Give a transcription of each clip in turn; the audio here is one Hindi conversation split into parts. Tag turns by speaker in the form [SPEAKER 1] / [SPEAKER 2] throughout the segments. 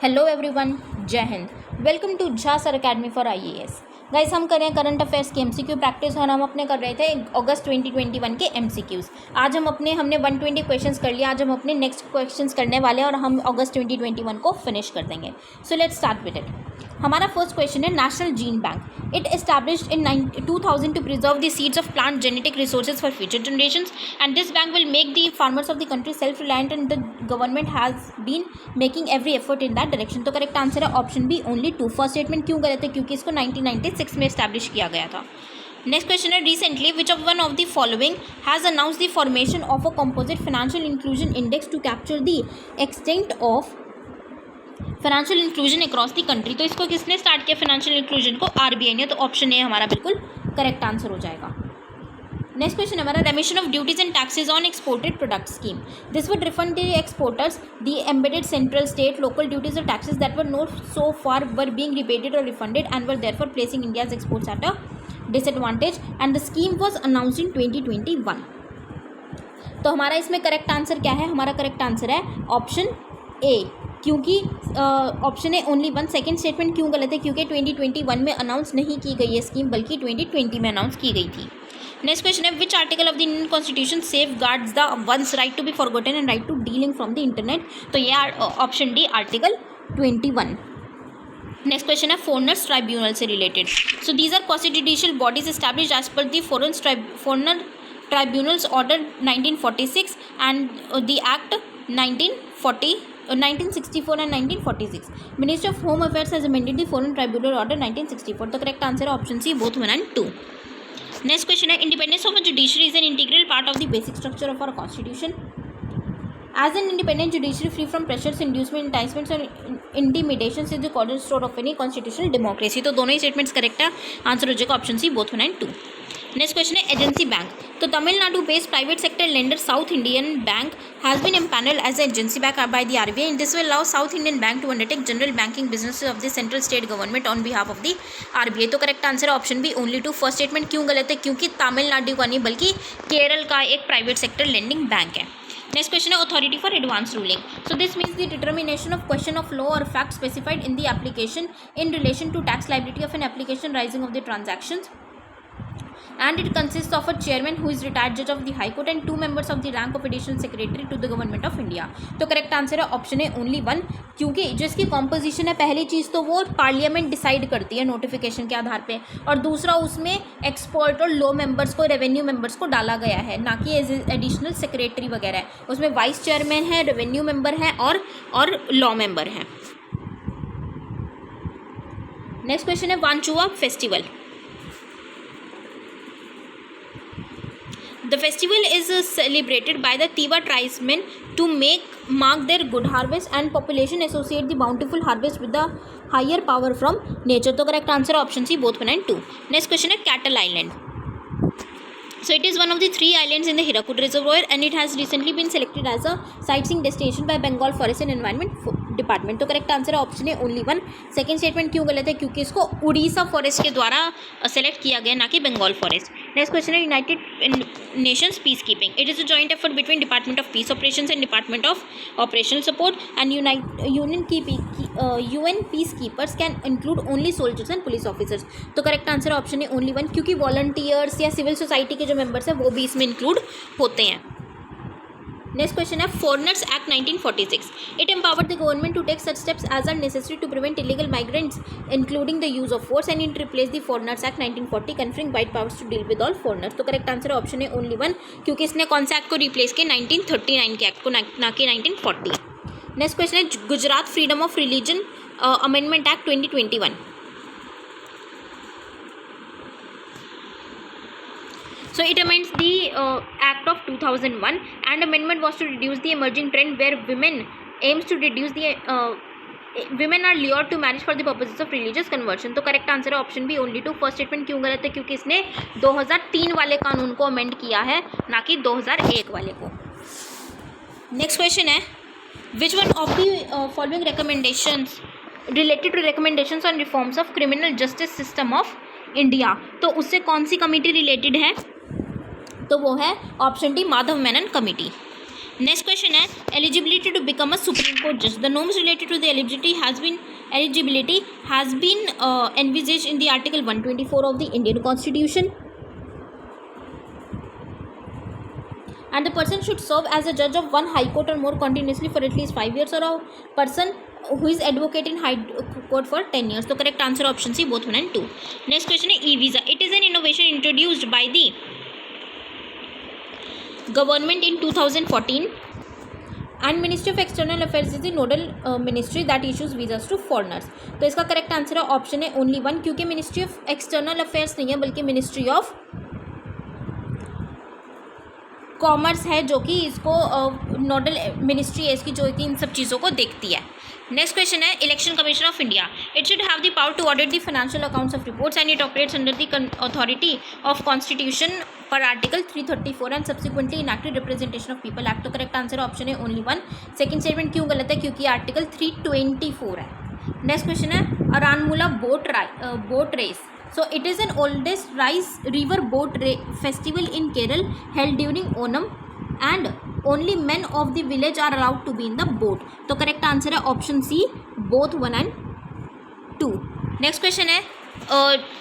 [SPEAKER 1] हेलो एवरीवन, जय हिंद। Welcome to Jha sir academy for IAS. Guys, हम करें करंट अफेयर्स की एमसीक्यू प्रैक्टिस और हम अपने कर रहे थे अगस्त 2021 के एमसीक्यूज़। आज हमने 120 क्वेश्चंस कर लिया। आज हम अपने नेक्स्ट क्वेश्चंस करने वाले हैं और हम अगस्त 2021 को फिनिश कर देंगे। So let's start with it. हमारा फर्स्ट क्वेश्चन है national gene bank. It established in 2000 to preserve the seeds of plant genetic resources for future generations and this bank will make the farmers of the country self reliant and the government has been making every effort in that direction. तो करेक्ट आंसर है option B only 2। First statement क्यों गलत है? क्योंकि इसको 1996 में एस्टैब्लिश किया गया था। नेक्स्ट क्वेश्चन है recently which of one of the following has announced the formation of a composite financial inclusion index to capture the extent of financial inclusion across the country. तो इसको किसने स्टार्ट किया फाइनेंशियल इंक्लूजन को? आरबीआई ने। तो ऑप्शन ए हमारा बिल्कुल करेक्ट आंसर हो जाएगा। नेक्स्ट क्वेश्चन हमारा remission of duties and taxes on exported product scheme. This would refund the exporters the embedded central state local duties और taxes that were not so far were being rebated और refunded and were therefore placing India's exports at a disadvantage and the scheme was announced in 2021। तो हमारा इसमें करेक्ट आंसर क्या है? हमारा करेक्ट आंसर है ऑप्शन ए, क्योंकि option A only one. Second statement क्यों गलत है? क्योंकि 2021 में अनाउंस नहीं की गई है स्कीम, बल्कि 2020 में अनाउंस की गई थी। नेक्स्ट क्वेश्चन है which article of the Indian constitution safeguards the ones right to be forgotten and right to dealing from the internet. तो ये option D article 21। Next question है फॉरेनर्स ट्राइब्यूनल से related. So these are quasi judicial bodies established as per the foreigner tribunals order 1946 and the act 1964 and 1946. Ministry of Home Affairs has amended the Foreign Tribunal Order 1964. तो करेक्ट आंसर है option C both 1 and 2. Next question है independence of a judiciary is an integral part of the basic structure of our constitution. As an independent judiciary free from pressures, inducement, enticements और intimidations is the cornerstone of any constitutional democracy. तो दोनों ही स्टेटमेंट्स करेक्ट है। आंसर हो जाएगा option C both 1 and 2. Next question है एजेंसी बैंक। तो Tamil Nadu based private sector lender south Indian bank has been empanelled as agency bank by the RBI and this will allow south Indian bank to undertake general banking business of the central state government on behalf of the RBI. तो करेक्ट आंसर है option B only 2। First statement क्यों गलत है? क्योंकि तमिलनाडु का नहीं बल्कि केरल का एक प्राइवेट सेक्टर लेंडिंग बैंक है। नेक्स्ट क्वेश्चन है authority for advance ruling. So this means the determination of question of law और fact specified in the application in relation to tax liability of an application rising of the transactions and it consists of a chairman who is retired judge of the high court and 2 members of the rank of additional secretary to the government of India. तो करेक्ट आंसर है ऑप्शन है ओनली 1, क्योंकि जो इसकी कॉम्पोजिशन है पहली चीज़ तो वो पार्लियामेंट डिसाइड करती है नोटिफिकेशन के आधार पे, और दूसरा उसमें एक्सपर्ट और लॉ मेंबर्स को रेवेन्यू मेंबर्स को डाला गया है, ना कि एडिशनल सेक्रेटरी वगैरह है। उसमें वाइस चेयरमैन है, रेवेन्यू मेंबर है और लॉ मेंबर है। नेक्स्ट क्वेश्चन है Wanchuwa festival. The festival is celebrated by the Tiwa tribesmen to mark their good harvest and population associate the bountiful harvest with the higher power from nature. तो correct answer option C both 1 and 2. Next question है Cattle Island. So it is one of the 3 islands in the Hirakud Reservoir and it has recently been selected as a sightseeing destination by Bengal Forest and Environment Department. तो करेक्ट आंसर है ऑप्शन है ओनली 1। सेकेंड स्टेटमेंट क्यों गलत है? क्योंकि इसको उड़ीसा फॉरेस्ट के द्वारा सेलेक्ट किया गया, ना कि बंगाल फॉरेस्ट। नेक्स्ट क्वेश्चन है United Nations peace keeping. It is a joint effort between department of peace operations and department of operational support and UN peace keepers can include only soldiers and police officers. तो करेक्ट आंसर है ऑप्शन है ओनली 1, क्योंकि वॉलंटियर्स या सिविल सोसाइटी के जो मेंबर्स हैं वो भी इसमें इंक्लूड होते हैं। नेक्स्ट क्वेश्चन है foreigners act 1946। It empowered the government to take such steps as are necessary to prevent illegal migrants including the use of force and it replace the foreigners act 1940 conferring wide powers to deal with all foreigners. तो करेक्ट आंसर है ऑप्शन है ओनली 1, क्योंकि इसने कौन सा एक्ट को रिप्लेस किया? 1939 के एक्ट को, ना कि 1940। नेक्स्ट क्वेश्चन है Gujarat freedom of religion amendment act 2021। So it amends the Act of 2001 and amendment was to reduce the emerging trend where women are lured to marriage for the purposes of religious conversion. तो करेक्ट आंसर है option B only 2। First statement क्यों गलत है? क्योंकि इसने 2003 वाले कानून को अमेंड किया है, ना कि 2001 वाले को। नेक्स्ट क्वेश्चन है which one of the following recommendations related to recommendations on reforms of criminal justice system of India. तो उससे कौन सी कमिटी रिलेटेड है? तो वो है option D Madhav Menon committee. Next question है eligibility to become a supreme court जज. The norms related to the eligibility has been envisaged in the article 124 of the Indian Constitution, and the person should serve as a judge of one high court or more continuously for at least 5 years, or a person who is advocate in high court for 10 years. तो correct answer option C both 1 and 2. Next question है e-visa. It is an innovation introduced by the government in 2014, and Ministry of External Affairs is the nodal ministry that issues visas to foreigners. तो इसका करेक्ट आंसर है ऑप्शन है ओनली 1, क्योंकि मिनिस्ट्री ऑफ एक्सटर्नल अफेयर्स नहीं है बल्कि मिनिस्ट्री ऑफ कॉमर्स है जो कि इसको नोडल मिनिस्ट्री है इसकी जो कि इन सब चीज़ों को देखती है. नेक्स्ट क्वेश्चन है election commission of India. It should have the power to audit the financial accounts of reports and it operates under the authority of constitution पर article 334 and subsequently enacted representation of people act. तो करेक्ट आंसर ऑप्शन है ओनली 1. सेकंड स्टेटमेंट क्यों गलत है? क्योंकि आर्टिकल 324 है. नेक्स्ट क्वेश्चन है Aranmula boat race. So it is an oldest river boat festival in Kerala held during Onam, and only men of the village are allowed to be in the boat. तो करेक्ट आंसर है option C both 1 and 2. Next question है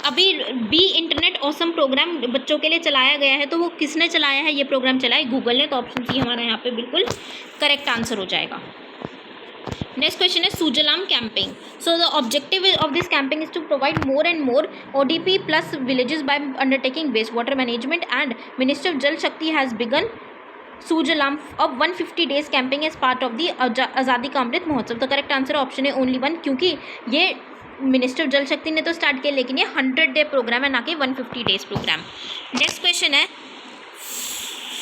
[SPEAKER 1] अभी बी इंटरनेट ऑसम प्रोग्राम बच्चों के लिए चलाया गया है, तो वो किसने चलाया है? ये प्रोग्राम चलाया गूगल ने. तो ऑप्शन सी हमारा यहाँ पे बिल्कुल करेक्ट आंसर हो जाएगा. Next question is Sujalam camping. So the objective of this camping is to provide more and more ODP plus villages by undertaking wastewater management, and Ministry of Jal Shakti has begun Sujalam of 150 days camping as part of the Azadi का अमृत महोत्सव. तो करेक्ट आंसर ऑप्शन है ओनली 1, क्योंकि ये मिनिस्टर जल शक्ति ने तो स्टार्ट किया लेकिन ये 100 डे प्रोग्राम है ना कि 150 डेज प्रोग्राम. नेक्स्ट क्वेश्चन है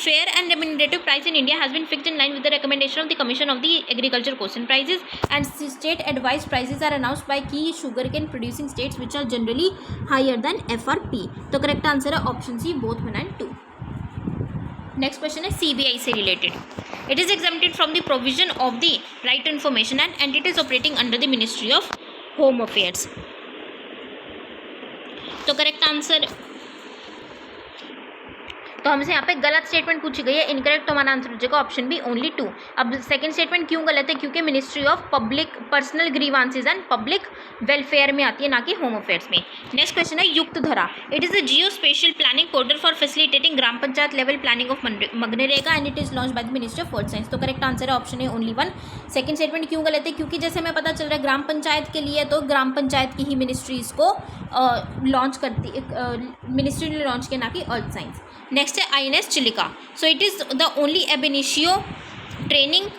[SPEAKER 1] fair and remunerative price in India has been fixed in line with the recommendation of the Commission of the Agriculture Question Prices, and state advised prices are announced by key sugarcane producing states which are generally higher than FRP. तो करेक्ट आंसर है option C both 1 and 2. Next question है CBI से related. It is exempted from the provision of the right to information and it is operating under the Ministry of Home Affairs. तो करेक्ट आंसर तो हमसे यहाँ पे गलत स्टेटमेंट पूछी गई है, इनकरेक्ट. तो हमारा आंसर हो जाएगा ऑप्शन बी ओनली 2. अब सेकंड स्टेटमेंट क्यों गलत है? क्योंकि ministry of public personal grievances and public welfare में आती है, ना कि होम अफेयर्स में. नेक्स्ट क्वेश्चन है युक्त धरा. It is a Jio special planning portal for facilitating gram panchayat level planning of MNREGA and it is launch by the ministry of word science. तो करेक्ट आंसर है ऑप्शन है ओनली 1. सेकंड स्टेटमेंट क्यों गलत है? क्योंकि जैसे हमें पता चल रहा है ग्राम पंचायत के लिए तो ग्राम पंचायत की ही मिनिस्ट्रीज को लॉन्च करती मिनिस्ट्री ने लॉन्च किया, ना कि अर्थ साइंस. नेक्स्ट है INS Chilika. So it is the only ab initio training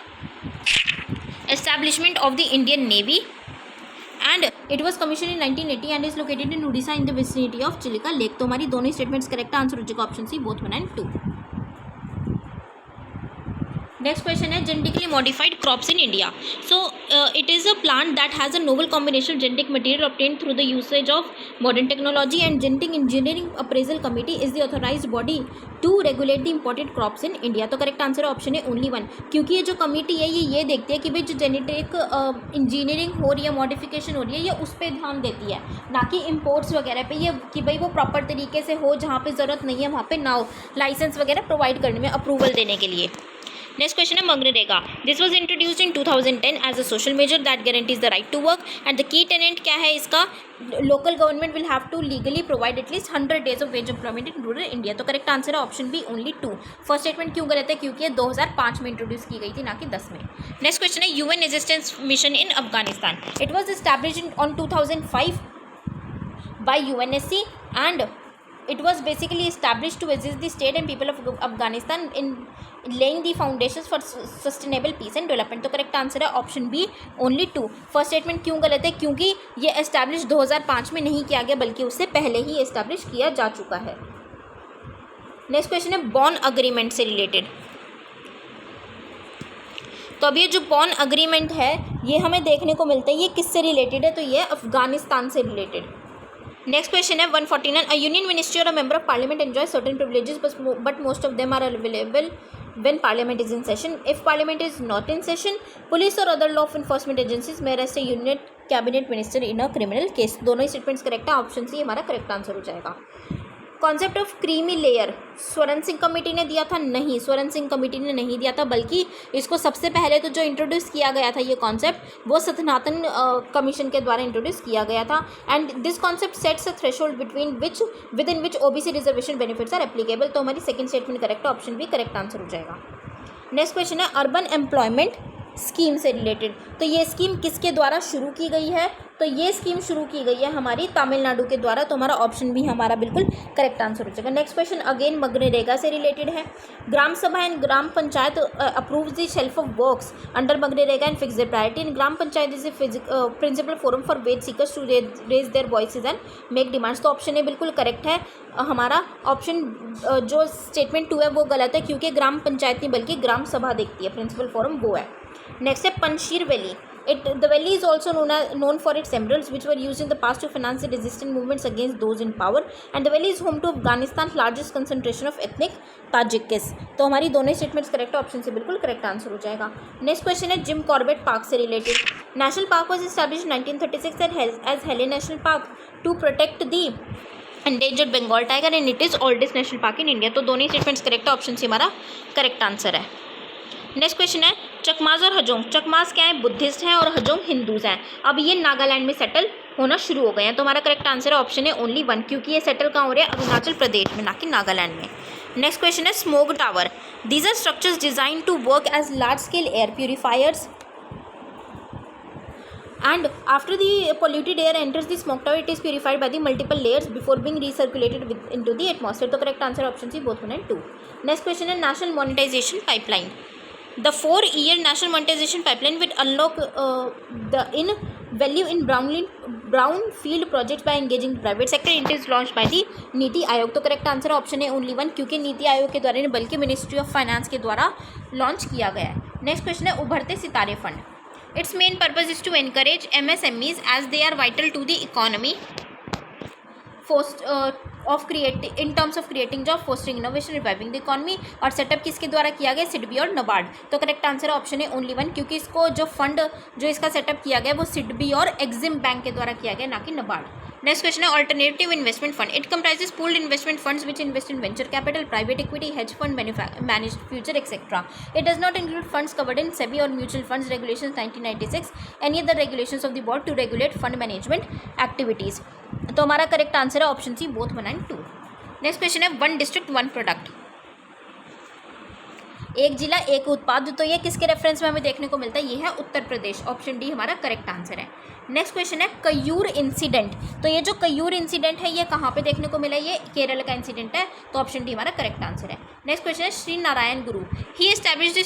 [SPEAKER 1] establishment of the Indian Navy, and it was commissioned in 1980 and is located in Odisha in the vicinity of Chilika Lake. तो हमारी दोनों स्टेटमेंट्स करेक्ट आंसर हो जाएगा option C both 1 and 2. Next question है genetically modified crops in India. So it is a plant that has a novel combination genetic material obtained through the usage of modern technology, and genetic engineering appraisal committee is the authorised body to regulate the imported crops in India. तो करेक्ट आंसर ऑप्शन है ओनली 1, क्योंकि ये जो कमेटी है ये देखती है कि भाई जो जेनेटिक इंजीनियरिंग हो रही है, मॉडिफिकेशन हो रही है, ये उस पर ध्यान देती है, ना कि इम्पोर्ट्स वगैरह पे. ये कि भाई वो प्रॉपर तरीके से हो, जहाँ पे ज़रूरत नहीं है वहाँ पे ना हो, लाइसेंस वगैरह प्रोवाइड करने में, अप्रूवल देने के लिए. नेक्स्ट क्वेश्चन है MNREGA. This was introduced in 2010 as a social measure that guarantees the right to work, and the key tenet क्या है इसका? Local government will have to legally provide at least 100 days of wage employment in rural India. तो करेक्ट आंसर है option B only 2. First statement क्यों गलत है? क्योंकि ये 2005 में इंट्रोड्यूस की गई थी, ना कि 10 में. नेक्स्ट क्वेश्चन है UN resistance mission in Afghanistan. It was established on 2005 by UNSC and it was basically established to assist the state and people of Afghanistan in laying the foundations for sustainable peace and development. तो करेक्ट आंसर है option B only 2. First statement क्यों गलत है? क्योंकि ये एस्टैब्लिश 2005 में नहीं किया गया बल्कि उससे पहले ही एस्टैब्लिश किया जा चुका है. नेक्स्ट क्वेश्चन है बॉन अग्रीमेंट से रिलेटेड. तो अब ये जो बॉन अग्रीमेंट है ये हमें देखने को मिलता है, ये किससे रिलेटेड है? तो ये अफगानिस्तान से रिलेटेड. नेक्स्ट क्वेश्चन है 149. अ यूनियन मिनिस्ट्री और a member of parliament enjoy certain privileges but most of them are available when parliament is in session. If parliament is not in session, police or other law enforcement agencies may arrest a union cabinet minister in a criminal case. दोनों ही स्टेटमेंट्स करेक्ट है, ऑप्शन सी हमारा करेक्ट आंसर हो जाएगा. Concept of creamy layer Swaran Singh committee ने दिया था? नहीं, स्वरण सिंह कमेटी ने नहीं दिया था, बल्कि इसको सबसे पहले तो जो इंट्रोड्यूस किया गया था ये कॉन्सेप्ट, वो सथनातन कमीशन के द्वारा इंट्रोड्यूस किया गया था। And this concept sets a threshold within which OBC reservation benefits are applicable. तो हमारी second statement correct, option B correct answer हो जाएगा। नेक्स्ट क्वेश्चन है अर्बन एम्प्लॉयमेंट स्कीम से रिलेटेड। तो ये स्कीम किसके द्वारा शुरू की गई है? तो ये स्कीम शुरू की गई है हमारी तमिलनाडु के द्वारा। तो हमारा ऑप्शन भी हमारा बिल्कुल करेक्ट आंसर हो जाएगा। नेक्स्ट क्वेश्चन अगेन मनरेगा से रिलेटेड है। Gram Sabha and Gram Panchayat approve the shelf of works under MNREGA and fix the priority. In Gram Panchayat is principal forum for wage seekers to raise their voices and make demands. तो ऑप्शन ए बिल्कुल करेक्ट है हमारा। ऑप्शन जो स्टेटमेंट 2 है वो गलत है, क्योंकि ग्राम पंचायत नहीं बल्कि ग्राम सभा देखती है, प्रिंसिपल फोरम वो है। नेक्स्ट है Panjshir valley. The valley is also known for its emeralds, which were used in the past to finance the resistance movements against those in power. And the valley is home to Afghanistan's largest concentration of ethnic Tajiks. तो हमारी दोनों स्टेटमेंट्स करेक्ट, ऑप्शन से बिल्कुल करेक्ट आंसर हो जाएगा। नेक्स्ट क्वेश्चन है जिम कॉर्बेट पार्क से related. National park was established in 1936 as Hale National Park to protect the endangered Bengal tiger and it is oldest national park in India। तो दोनों स्टेटमेंट्स करेक्ट, ऑप्शन से हमारा करेक्ट आंसर है। नेक्स्ट क्वेश्चन है चकमाज और हजोंग। चकमाज क्या है? बुद्धिस्ट हैं और हजोंग हिंदूज हैं। अब ये नागालैंड में सेटल होना शुरू हो गए हैं। तो हमारा करेक्ट आंसर है ऑप्शन है ओनली 1, क्योंकि ये सेटल कहाँ हो रहे हैं? अरुणाचल प्रदेश में, ना कि नागालैंड में। नेक्स्ट क्वेश्चन है smoke tower. These are structures design to work as large scale air purifiers and after the polluted air enters the smoke tower, it is purified by the multiple layers before being recirculated into the atmosphere। तो correct answer option C both 1 and 2। next question है national monetization pipeline। the 4-year national monetization pipeline will unlock the in value in brownfield projects by engaging the private sector। it is launched by the NITI Aayog. तो करेक्ट आंसर ऑप्शन है ओनली 1, क्योंकि नीति आयोग के द्वारा नहीं बल्कि मिनिस्ट्री ऑफ फाइनेंस के द्वारा लॉन्च किया गया है। नेक्स्ट क्वेश्चन है उभरते सितारे fund. Its main purpose is to encourage MSMEs as they are vital to the economy in terms of creating job, fostering innovation, reviving the economy। और सेटअप किसके द्वारा किया गया? सिडबी और नबार्ड। तो करेक्ट आंसर ऑप्शन है ओनली 1, क्योंकि इसको जो फंड जो इसका सेटअप किया गया वो सिडबी और एग्जिम बैंक के द्वारा किया गया, ना कि नबार्ड। नेक्स्ट क्वेश्चन है alternative investment fund. It comprises pooled investment funds which invest in venture capital, private equity, hedge fund, managed future etcetera. It does not include funds covered in SEBI और mutual funds regulations 1996 any other regulations of the board to regulate fund management activities. तो हमारा करेक्ट आंसर है option C both 1 and 2। Next question है 1 डिस्ट्रिक्ट 1 प्रोडक्ट। एक जिला एक उत्पाद। तो ये किसके रेफरेंस में हमें देखने को मिलता है? ये है उत्तर प्रदेश। ऑप्शन डी हमारा करेक्ट आंसर है। नेक्स्ट क्वेश्चन है कयूर इंसिडेंट। तो ये जो कयूर इंसिडेंट है ये कहाँ पे देखने को मिला है? ये केरल का इंसिडेंट है। तो ऑप्शन डी हमारा करेक्ट आंसर है। नेक्स्ट क्वेश्चन है श्री नारायण गुरु। ही established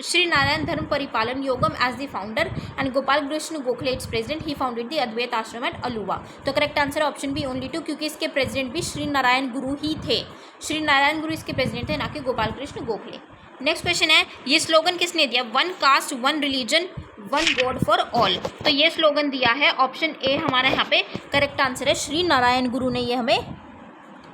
[SPEAKER 1] Shri Narayan Dharma Paripalana Yogam as the founder and Gopal Krishna Gokhale its president. He founded the Advaita Ashram at Aluva. तो करेक्ट आंसर है ऑप्शन बी ओनली 2, क्योंकि इसके प्रेसिडेंट भी श्री नारायण गुरु ही थे। श्री नारायण गुरु इसके प्रेसिडेंट थे, ना कि गोपाल कृष्ण गोखले। नेक्स्ट क्वेश्चन है ये स्लोगन किसने दिया? 1 caste 1 religion 1 god for all. तो ये स्लोगन दिया है ऑप्शन ए हमारा यहाँ पे करेक्ट आंसर है। श्री नारायण गुरु ने ये हमें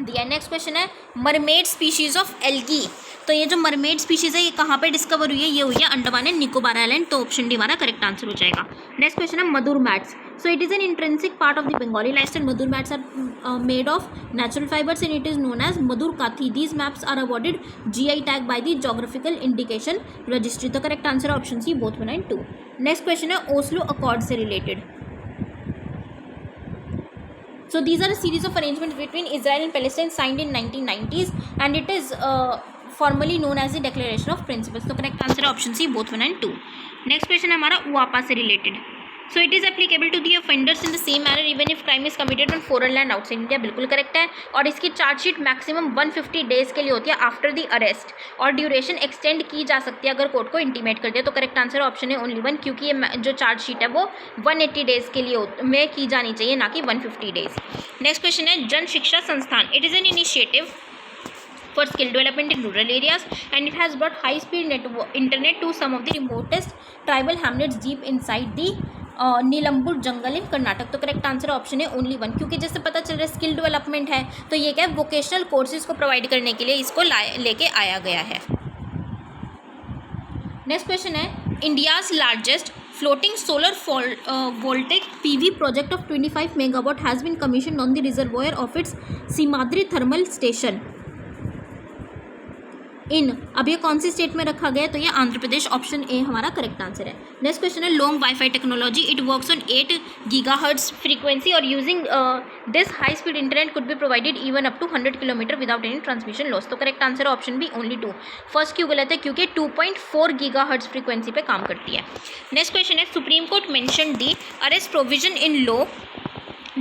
[SPEAKER 1] दिया। नेक्स्ट क्वेश्चन है मरमेड स्पीशीज ऑफ एल्गी। तो ये जो मरमेड स्पीशीज है ये कहाँ पे डिस्कवर हुई है? ये हुई है अंडमान एंड निकोबार आइलैंड। तो ऑप्शन डी हमारा करेक्ट आंसर हो जाएगा। नेक्स्ट क्वेश्चन है मधुर mats. So it is an intrinsic part of the Bengali lifestyle। Madur mats are made of natural fibers and it is known as Madur Kathi। These maps are awarded GI tag by the Geographical Indication Registry। तो correct answer option C both 1 and 2। Next question है Oslo Accord से related। So these are a series of arrangements between Israel and Palestine signed in 1990s and it is formally known as the Declaration of Principles। तो correct answer option C both 1 and 2। Next question है हमारा UAPA से related। So it is applicable to the offenders in the same manner even if crime is committed on foreign land outside India। बिल्कुल करेक्ट है। और इसकी चार्जशीट मैक्सिमम 150 डेज के लिए होती है आफ्टर द अरेस्ट, और ड्यूरेशन एक्सटेंड की जा सकती है अगर कोर्ट को इंटीमेट कर दिया। तो करेक्ट आंसर ऑप्शन है ओनली 1, क्योंकि ये जो चार्जशीट है वो 180 डेज के लिए में की जानी चाहिए, ना कि 150 डेज। नेक्स्ट क्वेश्चन है जन शिक्षा संस्थान। It is an initiative for skill development in rural areas and it has brought high speed internet to some of the remotest tribal hamlets deep inside the नीलम्बुर जंगल इन कर्नाटक। तो करेक्ट आंसर ऑप्शन है ओनली 1, क्योंकि जैसे पता चल रहा है स्किल डेवलपमेंट है तो ये क्या है वोकेशनल कोर्सेज को प्रोवाइड करने के लिए इसको लेके आया गया है। नेक्स्ट क्वेश्चन है India's largest floating solar voltaic PV project of 25 megawatt has been commissioned on the reservoir of its सीमाद्री thermal station अब ये कौन सी स्टेट में रखा गया है? तो ये आंध्र प्रदेश, ऑप्शन ए हमारा करेक्ट आंसर है। नेक्स्ट क्वेश्चन है long wifi technology, it works on 8 gigahertz frequency और using this high speed internet could be provided even up to 100 kilometre without any transmission loss. तो करेक्ट आंसर है ऑप्शन बी ओनली 2। फर्स्ट क्यों गलत है? क्योंकि 2.4 गीगाहर्ट्ज फ्रीक्वेंसी पे काम करती है। नेक्स्ट क्वेश्चन है supreme court mention the arrest provision in law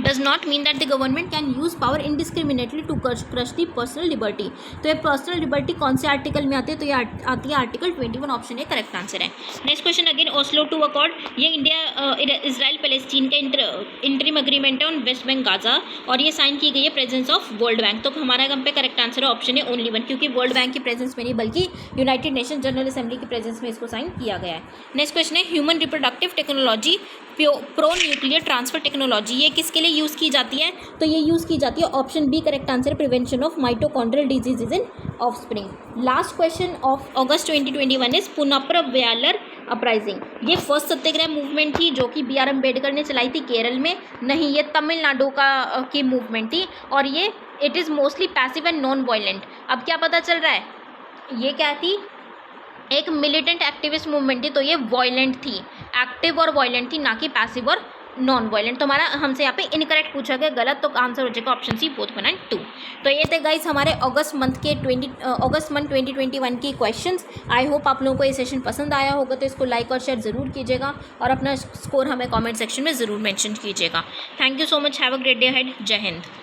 [SPEAKER 1] does not mean that the government can use power indiscriminately to crush the personal liberty। तो ये पर्सनल लिबर्टी कौन से आर्टिकल में आती है? तो ये आती है article 21, option A correct answer है। Next question again Oslo two accord, ये इंडिया इजराइल पैलेस्टीन का इंटरिम अग्रीमेंट है ऑन वेस्ट बैंक गाजा और ये साइन की गई है प्रेजेंस ऑफ वर्ल्ड बैंक। तो हमारा यहाँ पे करेक्ट आंसर है ऑप्शन ए ओनली 1, क्योंकि वर्ल्ड बैंक की प्रेजेंस में नहीं बल्कि यूनाइटेड नेशन जनरल असेंबली की प्रेजेंस में इसको साइन किया गया है। नेक्स्ट क्वेश्चन है human reproductive technology pro nuclear transfer technology, ये किसके लिए यूज़ की जाती है? तो ये यूज़ की जाती है option B correct answer, prevention of mitochondrial diseases in offspring. Last question of August 2021 is Punnapra Vayalar uprising, ये फर्स्ट सत्याग्रह मूवमेंट थी जो कि BR अम्बेडकर ने चलाई थी केरल में, नहीं ये तमिलनाडु की मूवमेंट थी और ये it is mostly passive and non violent. अब क्या पता चल रहा है? ये क्या थी? एक मिलिटेंट एक्टिविस्ट मूवमेंट थी, तो ये वायलेंट थी, एक्टिव और वायलेंट थी, ना कि पैसिव और नॉन वायलेंट। तो हमारा हमसे यहाँ पे इनकरेक्ट पूछा गया, गलत, तो आंसर हो जाएगा ऑप्शन सी बोथ 1 and 2। तो ये थे गाइस हमारे अगस्त मंथ 2021 की क्वेश्चंस। आई होप आप लोगों को ये सेशन पसंद आया होगा, तो इसको लाइक और शेयर ज़रूर कीजिएगा और अपना स्कोर हमें कॉमेंट सेक्शन में ज़रूर मैंशन कीजिएगा। Thank you so much, have a great day ahead. जय हिंद।